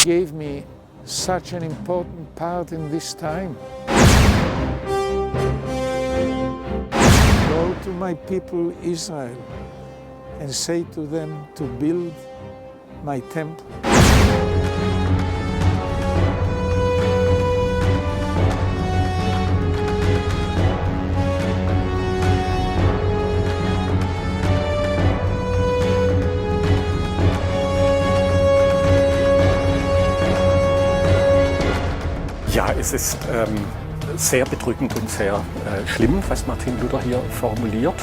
gave me such an important part in this time. Go to my people Israel and say to them to build my temple. Ja, es ist sehr bedrückend und sehr schlimm, was Martin Luther hier formuliert.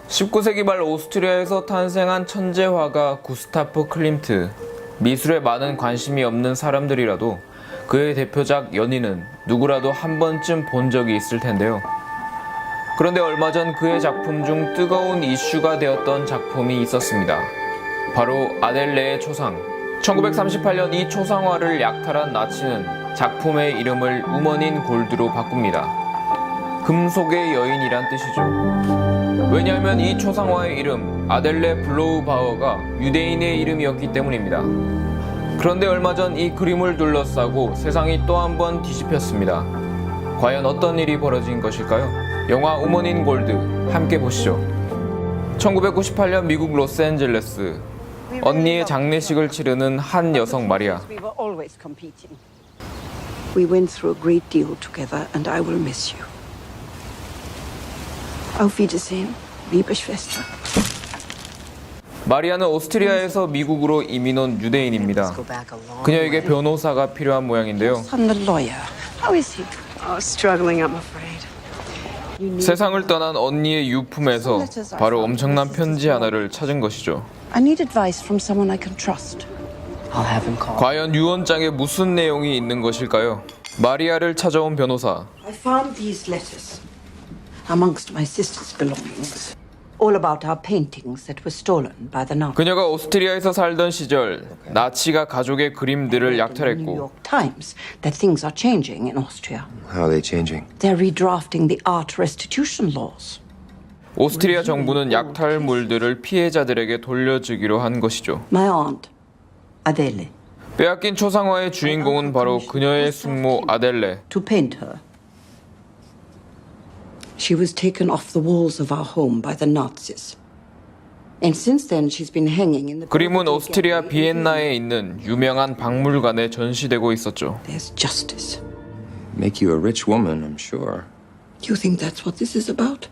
(19세기) 말 오스트리아에서 탄생한 천재 화가 구스타프 클림트. 미술에 많은 관심이 없는 사람들이라도 그의 대표작 연인은 누구라도 한 번쯤 본 적이 있을 텐데요. 그런데 얼마 전 그의 작품 중 뜨거운 이슈가 되었던 작품이 있었습니다. 바로 아델레의 초상. 1938년 이 초상화를 약탈한 나치는 작품의 이름을 우먼인 골드로 바꿉니다. 금속의 여인이란 뜻이죠. 왜냐하면 이 초상화의 이름 아델레 블로우바우어가 유대인의 이름이었기 때문입니다. 그런데 얼마 전 이 그림을 둘러싸고 세상이 또 한 번 뒤집혔습니다. 과연 어떤 일이 벌어진 것일까요? 영화 우먼인 골드 함께 보시죠. 1998년 미국 로스앤젤레스. 언니의 장례식을 치르는 한 여성 마리아. We went through a great deal together and I will miss you. Auf Wiedersehen, liebe Schwester. 마리아는 오스트리아에서 미국으로 이민 온 유대인입니다. 그녀에게 변호사가 필요한 모양인데요. I'm the lawyer. How is he? Oh, struggling, I'm afraid. 세상을 떠난 언니의 유품에서 바로 엄청난 편지 하나를 찾은 것이죠. I need advice from someone I can trust. I'll have him call. 과연 유언장에 무슨 내용이 있는 것일까요? 마리아를 찾아온 변호사. I found these letters amongst my sister's belongings. All about our paintings that were stolen by the Nazis. 그녀가 오스트리아에서 살던 시절 나치가 가족의 그림들을 New 약탈했고 York Times that things are changing in Austria. How are they changing? They're redrafting the art restitution laws. 오스트리아 정부는 약탈물들을 피해자들에게 돌려주기로 한 것이죠. My aunt, Adele, 빼앗긴 초상화의 주인공은 바로 그녀의 숙모 아델레. to paint her. She was taken off the walls of our home by the Nazis. And since then she's been hanging in the 그림은 오스트리아 비엔나에 있는 유명한 박물관에 전시되고 있었죠. There's justice. Make you a rich woman, I'm sure. Do you think that's what this is about?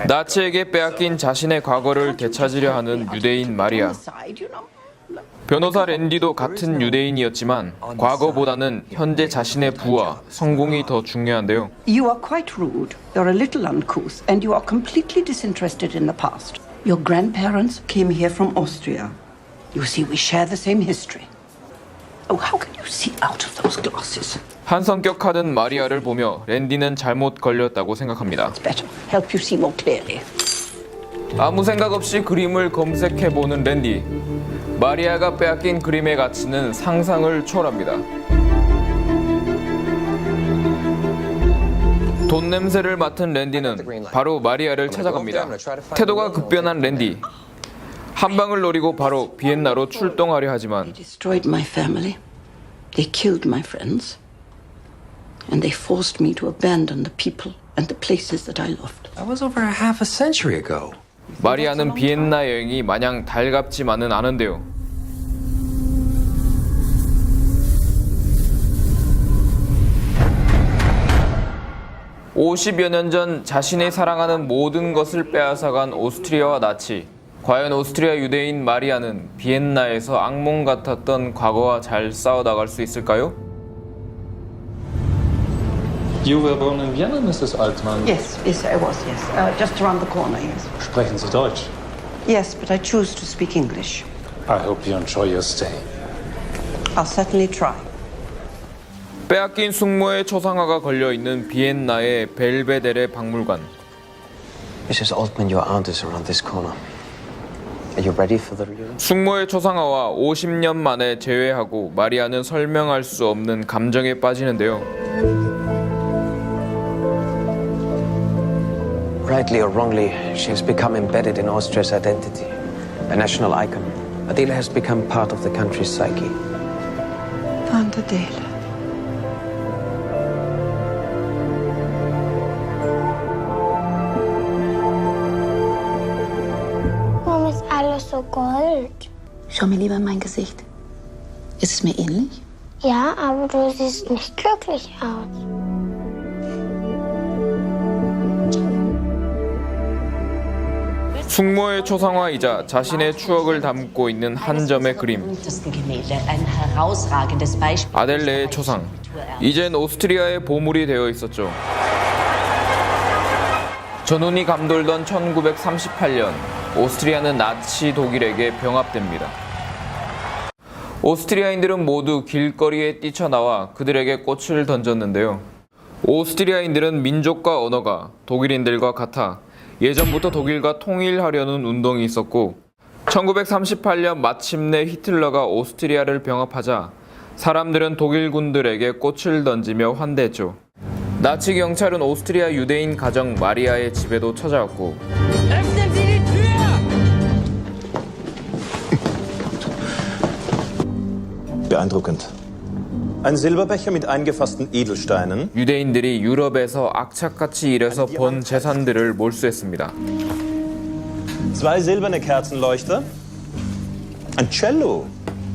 나치에게 빼앗긴 자신의 과거를 되찾으려 하는 유대인 마리아. 변호사 랜디도 같은 유대인이었지만 과거보다는 현재 자신의 부와 성공이 더 중요한데요. You are quite rude. You're a little uncouth, and you are completely disinterested in the past. Your grandparents came here from Austria. You see, we share the same history. Oh, how can you see out of those glasses? 한 성격하는 마리아를 보며 랜디는 잘못 걸렸다고 생각합니다. It's better. Help you see more clearly. 아무 생각 없이 그림을 검색해보는 랜디. 마리아가 빼앗긴 그림의 가치는 상상을 초월합니다. 돈 냄새를 맡은 랜디는 바로 마리아를 찾아갑니다. 태도가 급변한 랜디. 한 방을 노리고 바로 비엔나로 출동하려 하지만 They destroyed my family. They killed my friends. And they forced me to abandon the people and the places that I loved. That was over half a century ago. 마리아는 비엔나 여행이 마냥 달갑지만은 않은데요. (50여 년) 전 자신의 사랑하는 모든 것을 빼앗아간 오스트리아와 나치. 과연 오스트리아 유대인 마리아는 비엔나에서 악몽 같았던 과거와 잘 싸워나갈 수 있을까요? You were born in Vienna, Mrs. Altmann. Yes, I was, yes. Just around the corner, yes. Sprechen Sie Deutsch? Yes, but I choose to speak English. I hope you enjoy your stay. I'll certainly try. 빼앗긴 숙모의 초상화가 걸려있는 비엔나의 벨베데레 박물관. Mrs. Altman, your aunt is around this corner. Are you ready for the reunion? 숙모의 초상화와 50년 만에 재회하고 마리아는 설명할 수 없는 감정에 빠지는데요. Rightly or wrongly, she has become embedded in Austria's identity. A national icon. Adele has become part of the country's psyche. Aunt Adele. Warum ist alles so gold? Schau mir lieber in mein Gesicht. Ist es mir ähnlich? Ja, aber du siehst nicht glücklich aus. 숙모의 초상화이자 자신의 추억을 담고 있는 한 점의 그림. 아델레의 초상. 이젠 오스트리아의 보물이 되어 있었죠. 전운이 감돌던 1938년 오스트리아는 나치 독일에게 병합됩니다. 오스트리아인들은 모두 길거리에 뛰쳐나와 그들에게 꽃을 던졌는데요. 오스트리아인들은 민족과 언어가 독일인들과 같아 예전부터 독일과 통일하려는 운동이 있었고 1938년 마침내 히틀러가 오스트리아를 병합하자 사람들은 독일군들에게 꽃을 던지며 환대했죠. 나치 경찰은 오스트리아 유대인 가정 마리아의 집에도 찾아왔고 Beeindruckend. Ein Silberbecher mit eingefassten Edelsteinen. 유대인들이 유럽에서 악착같이 일해서 번 재산들을 몰수했습니다. Zwei silberne Kerzenleuchter. Ein Cello.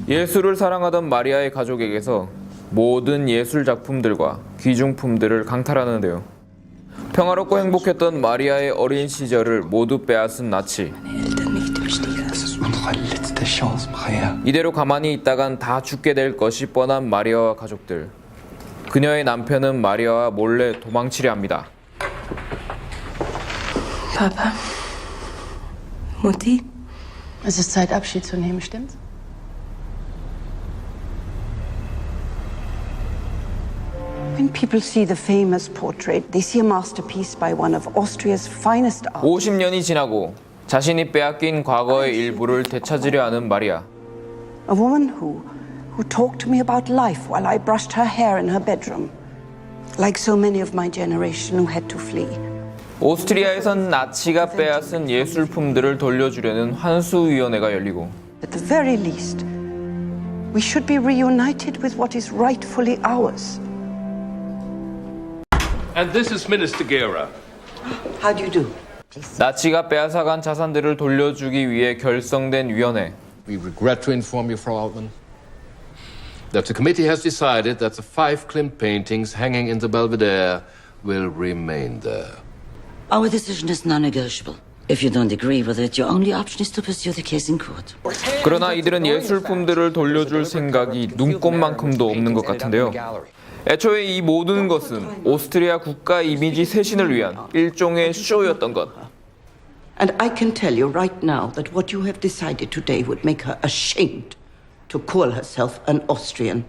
예술을 사랑하던 마리아의 가족에게서 모든 예술 작품들과 귀중품들을 강탈하는데요. 평화롭고 행복했던 마리아의 어린 시절을 모두 빼앗은 나치. 이대로 가만히 있다간 다 죽게 될 것이 뻔한 마리아와 가족들. 그녀의 남편은 마리아와 몰래 도망치려 합니다. Papa. Mutti. Es ist Zeit, Abschied zu nehmen, stimmt's? When people see the famous portrait, they see a masterpiece by one of Austria's finest artists. 50년이 지나고 자신이 빼앗긴 과거의 일부를 되찾으려 하는 마리아. A woman who talked to me about life while I brushed her hair in her bedroom. Like so many of my generation who had to flee. 오스트리아에선 나치가 빼앗은 예술품들을 돌려주려는 환수위원회가 열리고 At the very least, we should be reunited with what is rightfully ours. And this is Minister Guerra. How do you do? 나치가 빼앗아간 자산들을 돌려주기 위해 결성된 위원회. We regret to inform you, Frau Altmann, that the committee has decided that the 5 Klimt paintings hanging in the Belvedere will remain there. Our decision is non-negotiable. If you don't agree with it, your only option is to pursue the case in court. 그러나 이들은 예술품들을 돌려줄 생각이 눈꼽만큼도 없는 것 같은데요. 애초에 이 모든 것은 오스트리아 국가 이미지 쇄신을 위한 일종의 쇼였던 것. And I can tell you right now that what you have decided today would make her ashamed to call herself an Austrian.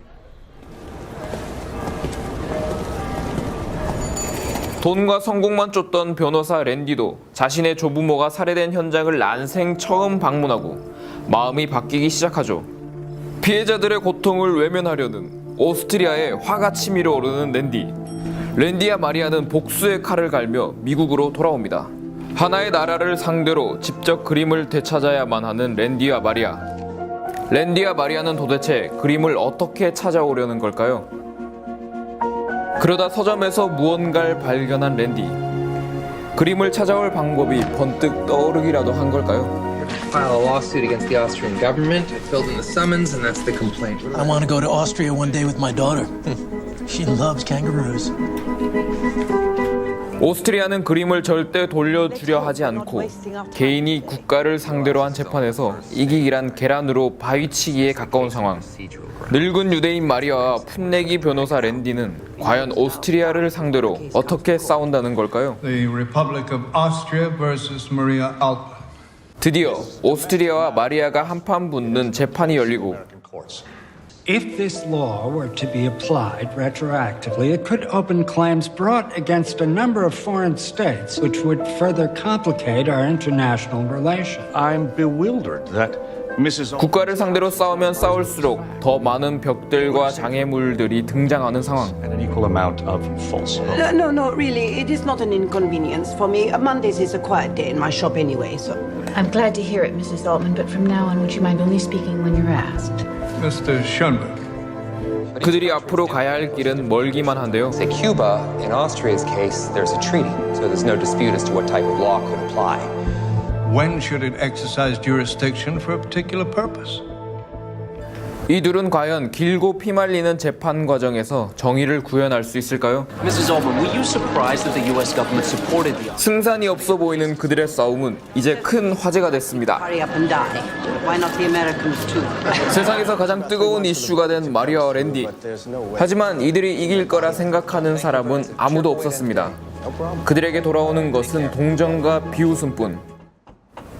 돈과 성공만 쫓던 변호사 랜디도 자신의 조부모가 살해된 현장을 난생 처음 방문하고 마음이 바뀌기 시작하죠. 피해자들의 고통을 외면하려는 오스트리아의 화가 치밀어 오르는 랜디와 마리아는 복수의 칼을 갈며 미국으로 돌아옵니다. 하나의 나라를 상대로 직접 그림을 되찾아야만 하는 랜디와 마리아. 랜디와 마리아는 도대체 그림을 어떻게 찾아오려는 걸까요? 그러다 서점에서 무언가를 발견한 랜디. 그림을 찾아올 방법이 번뜩 떠오르기라도 한 걸까요? File a lawsuit against the Austrian government. It filled in the summons, and that's the complaint. I want to go to Austria one day with my daughter. She loves kangaroos. 오스트리아는 그림을 절대 돌려주려 하지 않고 개인이 국가를 상대로 한 재판에서 이기기란 계란으로 바위치기에 가까운 상황. 늙은 유대인 마리아와 풋내기 변호사 랜디는 과연 오스트리아를 상대로 어떻게 싸운다는 걸까요? The Republic of Austria versus Maria Altmann. 드디어 오스트리아와 마리아가 한판 붙는 재판이 열리고 If this law were to be applied retroactively, it could open claims brought against a number of foreign states, which would further complicate our international relations. I'm bewildered that Mrs. 국가를 상대로 싸우면 싸울수록 더 많은 벽들과 장애물들이 등장하는 상황. An equal amount of false hope. No, really, it is not an inconvenience for me. Mondays is a quiet day in my shop anyway, so. I'm glad to hear it, Mrs. Altman, but from now on, would you mind only speaking when you're asked? Mr. Schoenberg. 그들이 앞으로 가야 할 길은 멀기만 한데요. Say Cuba, in Austria's case, there's a treaty, so there's no dispute as to what type of law could apply. When should it exercise jurisdiction for a particular purpose? 이 둘은 과연 길고 피말리는 재판 과정에서 정의를 구현할 수 있을까요? Mrs. Altman, were you surprised that the U.S. government supported the... 승산이 없어 보이는 그들의 싸움은 이제 큰 화제가 됐습니다. Hurry up and die. Why not the Americans too? 세상에서 가장 뜨거운 이슈가 된 마리아와 랜디. 하지만 이들이 이길 거라 생각하는 사람은 아무도 없었습니다. 그들에게 돌아오는 것은 동정과 비웃음뿐.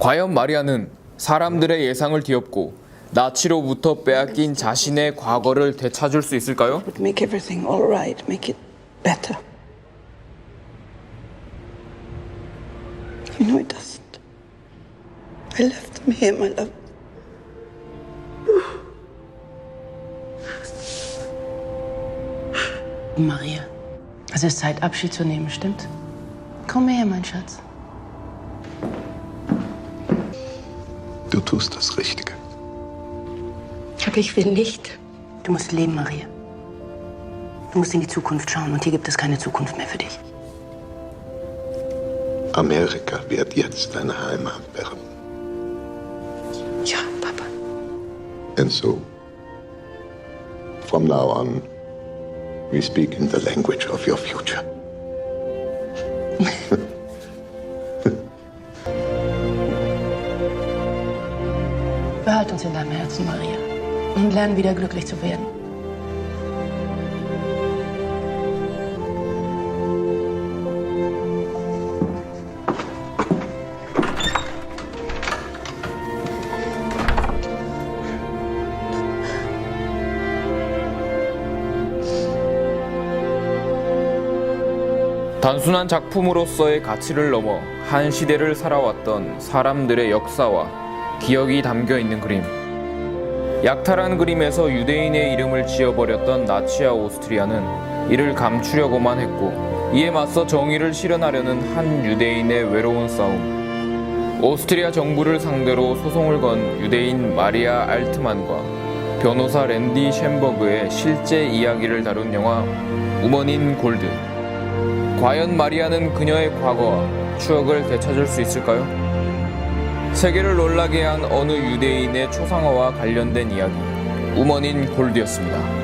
과연 마리아는 사람들의 예상을 뒤엎고 나치로부터 빼앗긴 자신의 과거를 되찾을 수 있을까요? Make everything all right. Make it better. You know it doesn't. I left them here, my love. Maria, es ist Zeit, Abschied zu nehmen, stimmt? Komm her, mein Schatz. Du tust das Richtige. Aber ich will nicht. Du musst leben, Maria. Du musst in die Zukunft schauen und hier gibt es keine Zukunft mehr für dich. Amerika wird jetzt deine Heimat werden. Ja, Papa. And so, from now on, we speak in the language of your future. Behalt uns in deinem Herzen, Maria. Und lernen wieder glücklich zu werden. 단순한 작품으로서의 가치를 넘어 한 시대를 살아왔던 사람들의 역사와 기억이 담겨 있는 그림. 약탈한 그림에서 유대인의 이름을 지어버렸던 나치와 오스트리아는 이를 감추려고만 했고 이에 맞서 정의를 실현하려는 한 유대인의 외로운 싸움. 오스트리아 정부를 상대로 소송을 건 유대인 마리아 알트만과 변호사 랜디 셴버그의 실제 이야기를 다룬 영화 우먼 인 골드. 과연 마리아는 그녀의 과거와 추억을 되찾을 수 있을까요? 세계를 놀라게 한 어느 유대인의 초상화와 관련된 이야기, 우먼 인 골드였습니다.